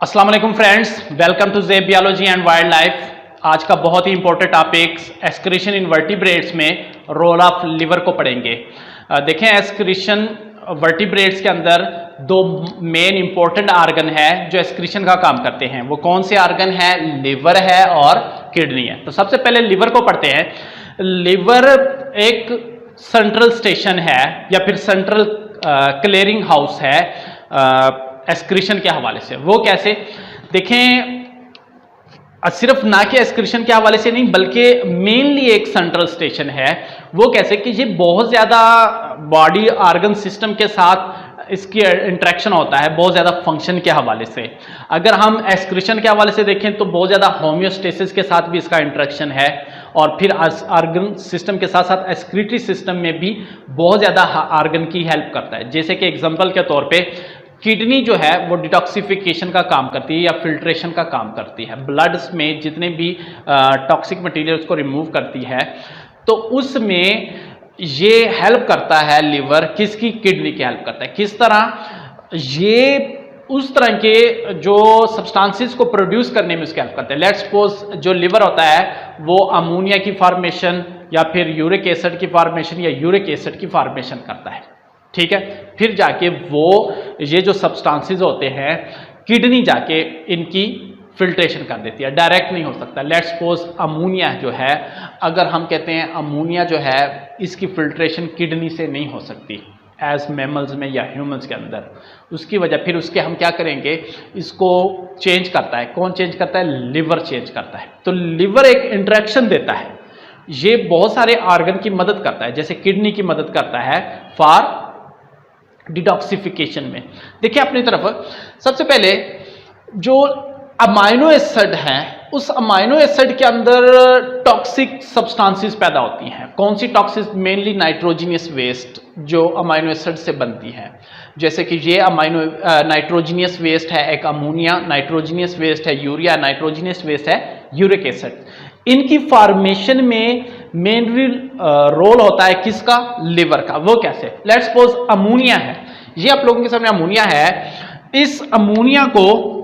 अस्सलाम वालेकुम friends, welcome to Zeb biology and wild life. आज का बहुत ही important topic excretion in vertebrates में रोल ऑफ लिवर को पढ़ेंगे। देखें, एक्सक्रीशन वर्टिब्रेट्स के अंदर दो मेन इंपॉर्टेंट आर्गन है जो एक्सक्रीशन का काम करते हैं। वो कौन से आर्गन है? लिवर है और किडनी है। तो सबसे पहले लिवर को पढ़ते हैं। लिवर एक सेंट्रल स्टेशन है या फिर सेंट्रल क्लियरिंग हाउस है एक्सक्रीशन के हवाले से। वो कैसे? देखें, सिर्फ ना कि एक्सक्रीशन के हवाले से नहीं बल्कि मेनली एक सेंट्रल स्टेशन है। वो कैसे कि ये बहुत ज़्यादा बॉडी ऑर्गन सिस्टम के साथ इसकी इंटरेक्शन होता है, बहुत ज़्यादा फंक्शन के हवाले से। अगर हम एक्सक्रीशन के हवाले से देखें तो बहुत ज़्यादा होम्योस्टेसिस के साथ भी इसका इंटरेक्शन है, और फिर ऑर्गन सिस्टम के साथ साथ एक्सक्रीटरी सिस्टम में भी बहुत ज़्यादा ऑर्गन की हेल्प करता है। जैसे कि एग्जाम्पल के तौर पे किडनी जो है वो डिटॉक्सिफिकेशन का काम करती है या फिल्ट्रेशन का काम करती है। ब्लड में जितने भी टॉक्सिक मटेरियल्स को रिमूव करती है, तो उसमें ये हेल्प करता है लिवर। किसकी? किडनी की हेल्प करता है। किस तरह? ये उस तरह के जो सब्सटेंसेस को प्रोड्यूस करने में उसकी हेल्प करता है। लेट्स सपोज जो लिवर होता है वो अमोनिया की फॉर्मेशन या फिर यूरिक एसिड की फॉर्मेशन या यूरिक एसिड की फॉर्मेशन करता है, ठीक है। फिर जाके वो ये जो सब्सटेंसेस होते हैं किडनी जाके इनकी फिल्ट्रेशन कर देती है, डायरेक्ट नहीं हो सकता। लेट्स सपोज अमोनिया जो है, अगर हम कहते हैं अमोनिया जो है इसकी फिल्ट्रेशन किडनी से नहीं हो सकती एज मैमल्स में या ह्यूमंस के अंदर। उसकी वजह फिर उसके हम क्या करेंगे, इसको चेंज करता है। कौन चेंज करता है? लिवर चेंज करता है। तो लिवर एक इंटरेक्शन देता है, ये बहुत सारे ऑर्गन की मदद करता है, जैसे किडनी की मदद करता है फॉर डिटॉक्सिफिकेशन में। देखिए अपनी तरफ, सबसे पहले जो अमाइनो एसिड है उस अमाइनो एसिड के अंदर टॉक्सिक सब्सटेंसेस पैदा होती हैं। कौन सी टॉक्सिक? मेनली नाइट्रोजिनियस वेस्ट जो अमाइनो एसिड से बनती है। जैसे कि ये अमाइनो नाइट्रोजिनियस वेस्ट है एक अमोनिया, नाइट्रोजिनियस वेस्ट है यूरिया, नाइट्रोजिनियस वेस्ट है यूरिक एसिड। इनकी फॉर्मेशन में मेनली रोल होता है किसका? लिवर का। वो कैसे? लेट्स सपोज अमोनिया है, ये आप लोगों के सामने अमोनिया है। इस अमोनिया को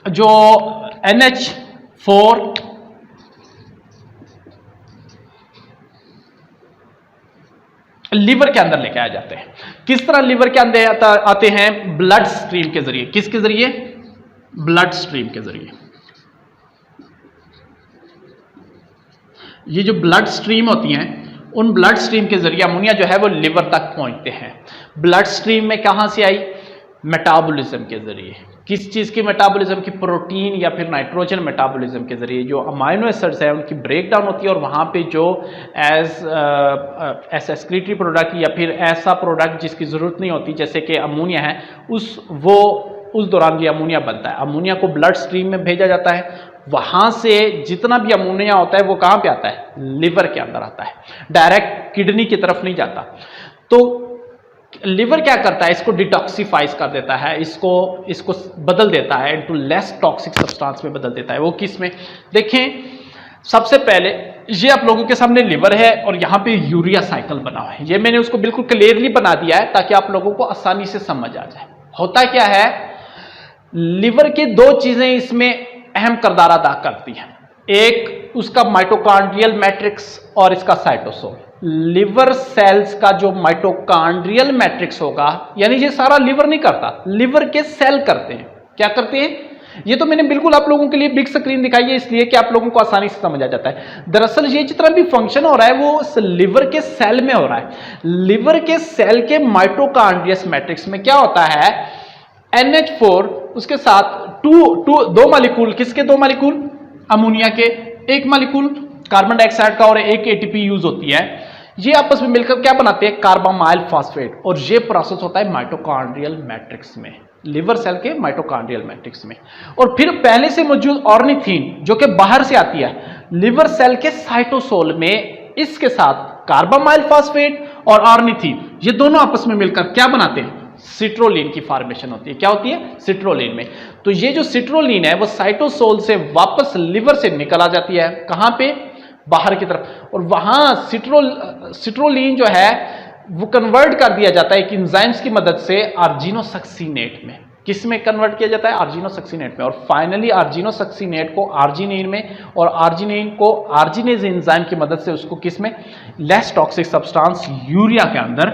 जो NH4 लिवर के अंदर लेके आए जाते हैं। किस तरह लिवर के अंदर आते हैं? ब्लड स्ट्रीम के जरिए। किसके जरिए? ब्लड स्ट्रीम के जरिए। ये जो ब्लड स्ट्रीम होती हैं उन ब्लड स्ट्रीम के जरिए अमोनिया जो है वो लिवर तक पहुंचते हैं। ब्लड स्ट्रीम में कहां से आई? मेटाबॉलिज्म के जरिए। किस चीज की मेटाबॉलिज्म की? प्रोटीन या फिर नाइट्रोजन मेटाबॉलिज्म के जरिए जो अमाइनो एसिड्स है उनकी ब्रेक डाउन होती है, और वहां पे जो एज एक्सक्रीटरी प्रोडक्ट या फिर ऐसा प्रोडक्ट जिसकी जरूरत नहीं होती जैसे कि अमोनिया है, उस दौरान ये अमोनिया बनता है। अमोनिया को ब्लड स्ट्रीम में भेजा जाता है, वहां से जितना भी अमोनिया होता है वो कहां पे आता है? लिवर के अंदर आता है, डायरेक्ट किडनी की तरफ नहीं जाता। तो लिवर क्या करता है? इसको डिटॉक्सिफाइज कर देता है, इसको बदल देता है इनटू लेस टॉक्सिक सब्सटेंस में बदल देता है। वो किस में? देखें, सबसे पहले ये आप लोगों के सामने लिवर है और यहां पे यूरिया साइकिल बना हुआ है। ये मैंने उसको बिल्कुल क्लियरली बना दिया है ताकि आप लोगों को आसानी से समझ आ जाए। होता क्या है, लिवर की दो चीजें इसमें अहम किरदार अदा करती हैं। एक उसका माइटोकॉन्ड्रियल मैट्रिक्स और इसका साइटोसोल। लिवर सेल्स का जो माइटोकॉन्ड्रियल मैट्रिक्स होगा, यानी ये सारा लिवर नहीं करता, लिवर के सेल करते हैं। क्या करते हैं? ये तो मैंने बिल्कुल आप लोगों के लिए बिग स्क्रीन दिखाई है इसलिए कि आप लोगों को आसानी से समझ आ जाता है। दरअसल ये जितना भी फंक्शन हो रहा है वो उस लिवर के सेल में हो रहा है। लिवर के सेल के माइटोकॉन्ड्रियल मैट्रिक्स में क्या होता है? NH4 उसके साथ दो मॉलिक्यूल। किसके दो मॉलिक्यूल? अमोनिया के। एक मॉलिक्यूल कार्बन डाइऑक्साइड का और एक ATP यूज होती है। ये आपस में मिलकर क्या बनाते हैं? कार्बामाइल फॉस्फेट। और ये प्रोसेस होता है माइटोकॉन्ड्रियल मैट्रिक्स में, लिवर सेल के माइटोकॉन्ड्रियल मैट्रिक्स में। और फिर पहले से मौजूद ऑर्निथीन जो कि बाहर से आती है लिवर सेल के साइटोसोल में, इसके साथ कार्बामाइल फॉस्फेट और ऑर्निथीन ये दोनों आपस में मिलकर क्या बनाते हैं? सिट्रोलिन की फॉर्मेशन होती है। क्या होती है? सिट्रोलिन में। तो ये जो सिट्रोलिन है वो साइटोसोल से वापस लिवर से निकल आ जाती है। कहां पे? बाहर की तरफ। और वहां सिट्रोलिन जो है वो कन्वर्ट कर दिया जाता है एक एंजाइम्स की मदद से आर्जिनोसक्सीनेट में। किस में कन्वर्ट किया जाता है? आर्जिनोसक्सीनेट में। और फाइनली आर्जिनोसक्सीनेट को आर्जिनिन में और आर्जिनिन को आर्जिनेज एंजाइम की मदद से उसको किस में? लेस टॉक्सिक सब्सटेंस यूरिया के अंदर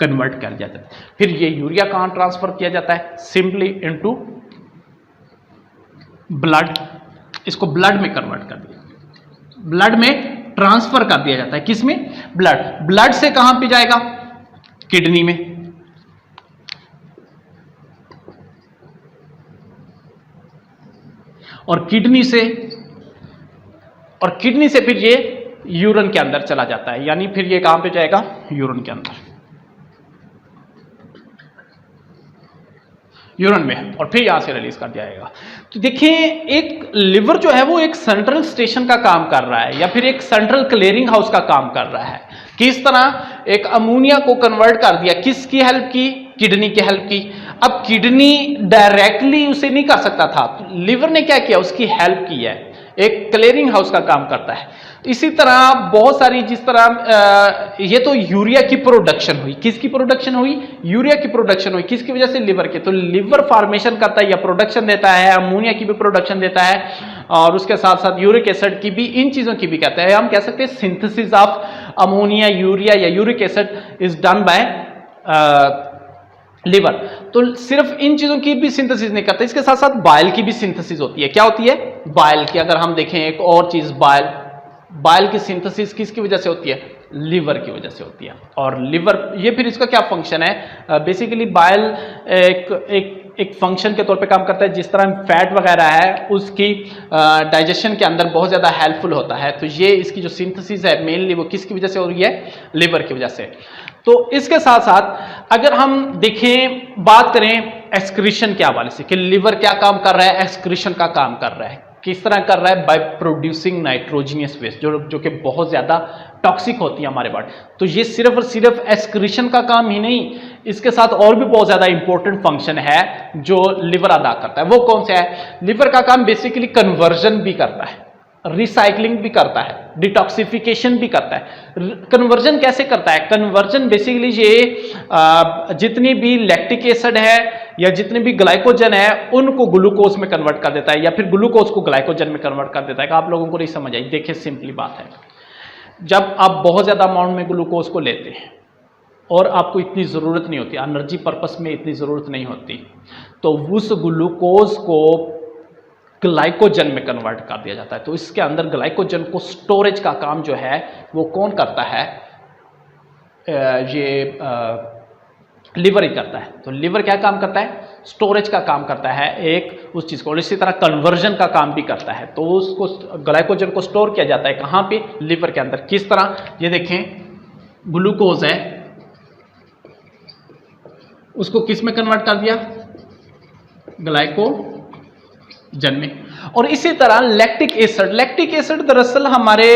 कन्वर्ट कर दिया जाता है। फिर ये यूरिया कहां ट्रांसफर किया जाता है? Simply into blood. इसको ब्लड में कन्वर्ट कर दिया, ब्लड में ट्रांसफर कर दिया जाता है। किस में? ब्लड। ब्लड से कहां पे जाएगा? किडनी में। और किडनी से फिर ये यूरिन के अंदर चला जाता है, यानी फिर ये कहां पे जाएगा? यूरिन के अंदर, यूरिन में, और फिर यहां से रिलीज कर दिया जाएगा। तो देखिए, एक लिवर जो है वो एक सेंट्रल स्टेशन का काम कर रहा है, या फिर एक सेंट्रल क्लियरिंग हाउस का काम कर रहा है। किस तरह? एक अमोनिया को कन्वर्ट कर दिया, किसकी हेल्प की? किडनी की हेल्प की। अब किडनी डायरेक्टली उसे नहीं कर सकता था, लिवर ने क्या किया? उसकी हेल्प की है, एक क्लियरिंग हाउस का काम करता है। इसी तरह बहुत सारी, जिस तरह ये तो यूरिया की प्रोडक्शन हुई, किसकी प्रोडक्शन हुई? यूरिया की प्रोडक्शन हुई। किसकी वजह से? लिवर के। तो लिवर फॉर्मेशन करता है या प्रोडक्शन देता है, अमोनिया की भी प्रोडक्शन देता है, और उसके साथ साथ यूरिक एसिड की भी, इन चीजों की भी कहते हैं। हम कह सकते हैं सिंथेसिस ऑफ अमोनिया, यूरिया या uric acid is done by liver. तो सिर्फ इन चीजों की भी सिंथेसिस नहीं करता, इसके साथ साथ बाइल की भी सिंथेसिस होती है। क्या होती है? बाइल की। अगर हम देखें एक और चीज, बाइल की सिंथेसिस किसकी वजह से होती है? लिवर की वजह से होती है। और लिवर, ये फिर इसका क्या फंक्शन है? बेसिकली बाइल एक फंक्शन के तौर पे काम करता है। जिस तरह फैट वगैरह है उसकी डाइजेशन के अंदर बहुत ज़्यादा हेल्पफुल होता है। तो ये इसकी जो सिंथेसिस है मेनली वो किसकी वजह से हो रही है? लिवर की वजह से। तो इसके साथ साथ अगर हम देखें, बात करें एक्सक्रीशन के हवाले से कि लिवर क्या काम कर रहा है? एक्सक्रीशन का काम कर रहा है। किस तरह कर रहा है? बाय प्रोड्यूसिंग नाइट्रोजिनियस वेस्ट, जो कि बहुत ज़्यादा टॉक्सिक होती है हमारे बॉडी। तो ये सिर्फ और सिर्फ एक्सक्रीशन का काम ही नहीं, इसके साथ और भी बहुत ज़्यादा इंपॉर्टेंट फंक्शन है जो लिवर अदा करता है। वो कौन सा है? लिवर का काम बेसिकली कन्वर्जन भी करता है, रिसाइकलिंग भी करता है, डिटॉक्सिफिकेशन भी करता है। कन्वर्जन कैसे करता है? कन्वर्जन बेसिकली ये जितनी भी लैक्टिक एसिड है या जितने भी ग्लाइकोजन है उनको ग्लूकोज में कन्वर्ट कर देता है, या फिर ग्लूकोज को ग्लाइकोजन में कन्वर्ट कर देता है। आप लोगों को नहीं समझ आई? देखिए सिंपली बात है, जब आप बहुत ज्यादा अमाउंट में ग्लूकोज को लेते हैं और आपको इतनी ज़रूरत नहीं होती, एनर्जी पर्पस में इतनी ज़रूरत नहीं होती, तो उस ग्लूकोज को ग्लाइकोजन में कन्वर्ट कर दिया जाता है। तो इसके अंदर ग्लाइकोजन को स्टोरेज का काम जो है वो कौन करता है? ये लिवर ही करता है। तो लिवर क्या काम करता है? स्टोरेज का काम करता है एक उस चीज़ को, और इसी तरह कन्वर्जन का काम भी करता है। तो उसको ग्लाइकोजन को स्टोर किया जाता है कहाँ पे? लिवर के अंदर। किस तरह? ये देखें, ग्लूकोज है, उसको किस में कन्वर्ट कर दिया? ग्लाइकोजन में। और इसी तरह लैक्टिक एसिड दरअसल हमारे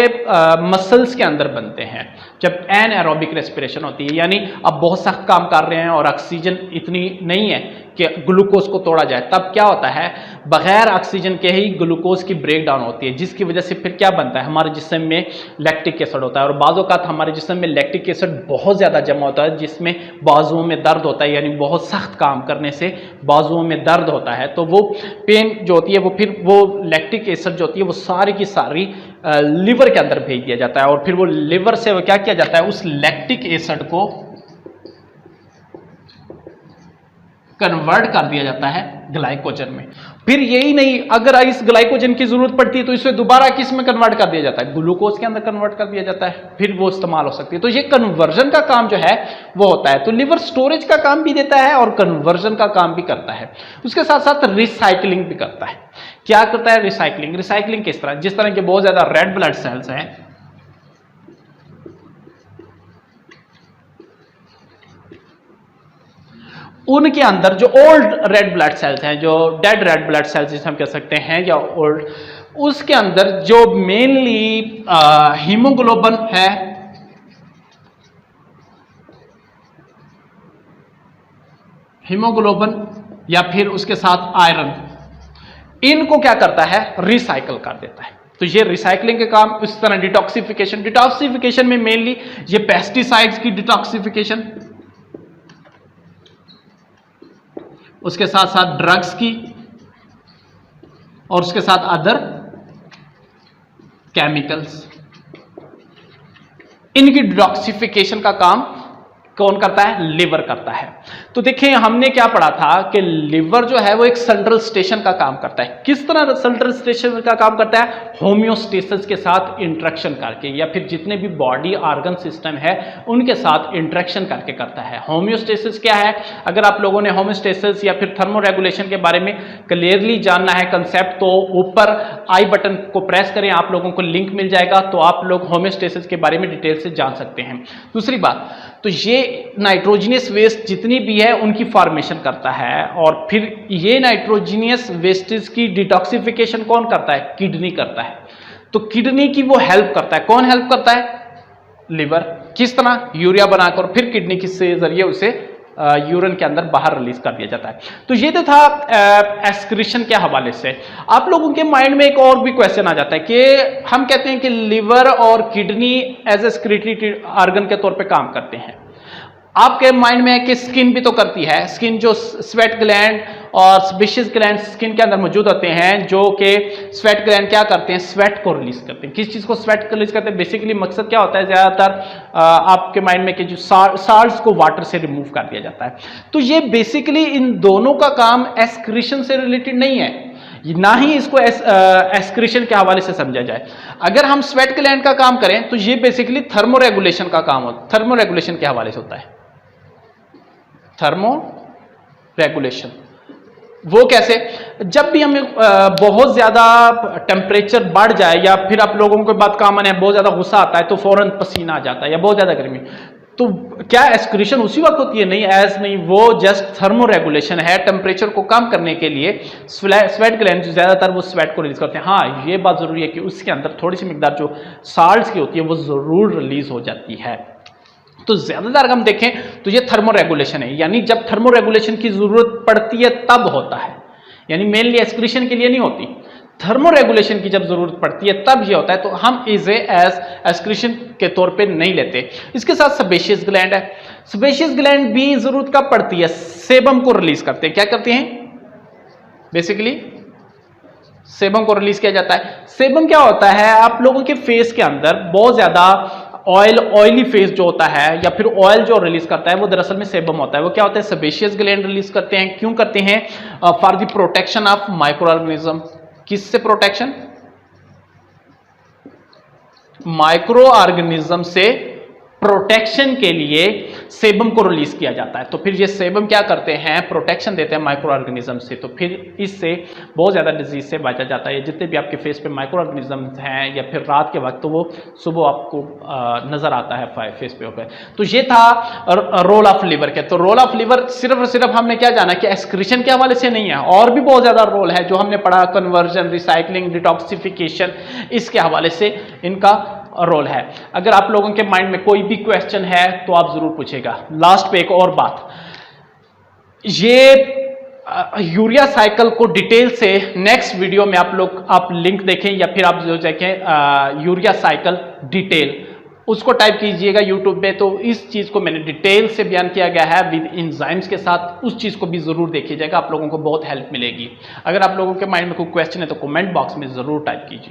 मसल्स के अंदर बनते हैं जब एनाएरोबिक रेस्पिरेशन होती है, यानी अब बहुत सख्त काम कर रहे हैं और ऑक्सीजन इतनी नहीं है कि ग्लूकोज को तोड़ा जाए, तब क्या होता है? बगैर ऑक्सीजन के ही ग्लूकोज की ब्रेक डाउन होती है, जिसकी वजह से फिर क्या बनता है? हमारे जिस्म में लैक्टिक एसिड होता है। और बाज़ औक़ात हमारे जिस्म में लैक्टिक एसिड बहुत ज़्यादा जमा होता है, जिसमें बाजुओं में दर्द होता है, यानी बहुत सख्त काम करने से बाजुओं में दर्द होता है। तो वो पेन जो होती है वो फिर वो लैक्टिक एसिड जो होती है वो सारी की सारी लिवर के अंदर भेज दिया जाता है, और फिर वो लिवर से वो क्या किया जाता है? उस लैक्टिक एसिड को कन्वर्ट कर दिया जाता है ग्लाइकोजन में। फिर यही नहीं, अगर इस ग्लाइकोजन की जरूरत पड़ती है तो इसे दोबारा किस में कन्वर्ट कर दिया जाता है? ग्लूकोज के अंदर कन्वर्ट कर दिया जाता है, फिर वो इस्तेमाल हो सकती है। तो ये कन्वर्जन का काम जो है वो होता है। तो लिवर स्टोरेज का काम भी देता है और कन्वर्जन का काम भी करता है, उसके साथ साथ रिसाइकलिंग भी करता है। क्या करता है? रिसाइकलिंग किस तरह? जिस तरह के बहुत ज्यादा रेड ब्लड सेल्स हैं, उनके अंदर जो ओल्ड रेड ब्लड सेल्स हैं, जो डेड रेड ब्लड सेल्स जिसे हम कह सकते हैं, या ओल्ड, उसके अंदर जो मेनली हीमोग्लोबिन है, हीमोग्लोबिन या फिर उसके साथ आयरन, इनको क्या करता है? रिसाइकल कर देता है। तो ये रिसाइकलिंग के काम। इस तरह डिटॉक्सिफिकेशन में मेनली ये पेस्टिसाइड्स की डिटॉक्सिफिकेशन, उसके साथ साथ ड्रग्स की, और उसके साथ अदर केमिकल्स। इनकी डिटॉक्सिफिकेशन का काम कौन करता है? लिवर करता है। तो देखिए हमने क्या पढ़ा था कि लिवर जो है वो एक सेंट्रल स्टेशन का काम करता है। किस तरह सेंट्रल स्टेशन का काम करता है? होम्योस्टेसिस के साथ इंटरेक्शन करके, या फिर जितने भी बॉडी ऑर्गन सिस्टम है उनके साथ इंटरेक्शन करके करता है। होम्योस्टेसिस क्या है? अगर आप लोगों ने होम्योस्टेसिस या फिर थर्मोरेगुलेशन के बारे में क्लियरली जानना है कंसेप्ट, तो ऊपर आई बटन को प्रेस करें, आप लोगों को लिंक मिल जाएगा, तो आप लोग होम्योस्टेसिस के बारे में डिटेल से जान सकते हैं। दूसरी बात, तो ये नाइट्रोजनियस वेस्ट जितनी भी है उनकी फॉर्मेशन करता है, और फिर ये नाइट्रोजनियस वेस्टेज की डिटॉक्सिफिकेशन कौन करता है? किडनी करता है। तो किडनी की वो हेल्प करता है। कौन हेल्प करता है? लिवर। किस तरह? यूरिया बनाकर फिर किडनी के जरिए उसे यूरिन के अंदर बाहर रिलीज कर दिया जाता है। तो ये तो था एक्सक्रीशन के हवाले से। आप लोगों के माइंड में एक और भी क्वेश्चन आ जाता है कि हम कहते हैं कि लिवर और kidney as a secretory organ के तौर पे काम करते हैं। आपके माइंड में है कि स्किन भी तो करती है। स्किन जो स्वेट ग्लैंड और सेबेशियस ग्लैंड स्किन के अंदर मौजूद होते हैं, जो कि स्वेट ग्लैंड क्या करते हैं? स्वेट को रिलीज करते हैं। किस चीज को स्वेट को रिलीज करते हैं? बेसिकली मकसद क्या होता है ज्यादातर आपके माइंड में कि जो साल्ट्स को वाटर से रिमूव कर दिया जाता है। तो ये बेसिकली इन दोनों का काम एक्सक्रीशन से रिलेटेड नहीं है, ना ही इसको एक्सक्रीशन के हवाले से समझा जाए। अगर हम स्वेट ग्लैंड का काम करें तो ये बेसिकली थर्मोरेगुलेशन का काम होता है। थर्मोरेगुलेशन के हवाले से होता है। थर्मो रेगुलेशन वो कैसे? जब भी हमें बहुत ज्यादा टेम्परेचर बढ़ जाए, या फिर आप लोगों को बात कॉमन है, बहुत ज्यादा गुस्सा आता है तो फौरन पसीना आ जाता है, या बहुत ज्यादा गर्मी, तो क्या एक्सक्रीशन उसी वक्त होती है? नहीं, ऐस नहीं। वो जस्ट थर्मो रेगुलेशन है, टेम्परेचर को कम करने के लिए स्वेट ग्लैंड जो ज्यादातर वो स्वेट को रिलीज करते हैं। हाँ, ये बात जरूरी है कि उसके अंदर थोड़ी सी मिकदार जो साल्ट्स की होती है वो जरूर रिलीज हो जाती है। तो ज्यादातर हम देखें तो ये थर्मोरेगुलेशन है, यानी जब थर्मोरेगुलेशन की जरूरत पड़ती है तब होता है, यानी मेनली एक्सक्रीशन के लिए नहीं होती। थर्मोरेगुलेशन की जब जरूरत पड़ती है तब ये होता है, तो हम इसे एज एक्सक्रीशन के तौर पे नहीं लेते। इसके साथ सेबेशियस ग्लैंड है। सेबेशियस ग्लैंड भी जरूरत कब पड़ती है? सेबम को रिलीज करते हैं। क्या करते हैं? बेसिकली सेबम को रिलीज किया जाता है। सेबम क्या होता है? आप लोगों के फेस के अंदर बहुत ज्यादा ऑयली फेस जो होता है, या फिर ऑयल जो रिलीज करता है, वो दरअसल में सेबम होता है। वो क्या होता है? सेबेशियस ग्लैंड रिलीज करते हैं। क्यों करते हैं? For the protection of micro organism. किससे प्रोटेक्शन? माइक्रो ऑर्गेनिज्म से प्रोटेक्शन के लिए सेबम को रिलीज किया जाता है। तो फिर ये सेबम क्या करते हैं? प्रोटेक्शन देते हैं माइक्रो ऑर्गेनिज्म से। तो फिर इससे बहुत ज्यादा डिजीज से बचा जाता है। जितने भी आपके फेस पे माइक्रो ऑर्गेनिज्म हैं, या फिर रात के वक्त, तो वो सुबह आपको नजर आता है फेस पे होकर। तो ये था रोल ऑफ लिवर के। तो रोल ऑफ लिवर सिर्फ और सिर्फ हमने क्या जाना कि एक्सक्रीशन के हवाले से नहीं है, और भी बहुत ज्यादा रोल है जो हमने पढ़ा। कन्वर्जन, रिसाइकलिंग, डिटॉक्सिफिकेशन, इसके हवाले से इनका रोल है। अगर आप लोगों के माइंड में कोई भी क्वेश्चन है तो आप जरूर पूछेगा। लास्ट पे एक और बात, ये यूरिया साइकिल को डिटेल से नेक्स्ट वीडियो में आप लिंक देखें, या फिर आप जो देखें यूरिया साइकिल डिटेल, उसको टाइप कीजिएगा यूट्यूब पे। तो इस चीज को मैंने डिटेल से बयान किया गया है विद एंजाइम्स के साथ। उस चीज को भी जरूर देखिएगा, आप लोगों को बहुत हेल्प मिलेगी। अगर आप लोगों के माइंड में कोई क्वेश्चन है तो कमेंट बॉक्स में जरूर टाइप कीजिए।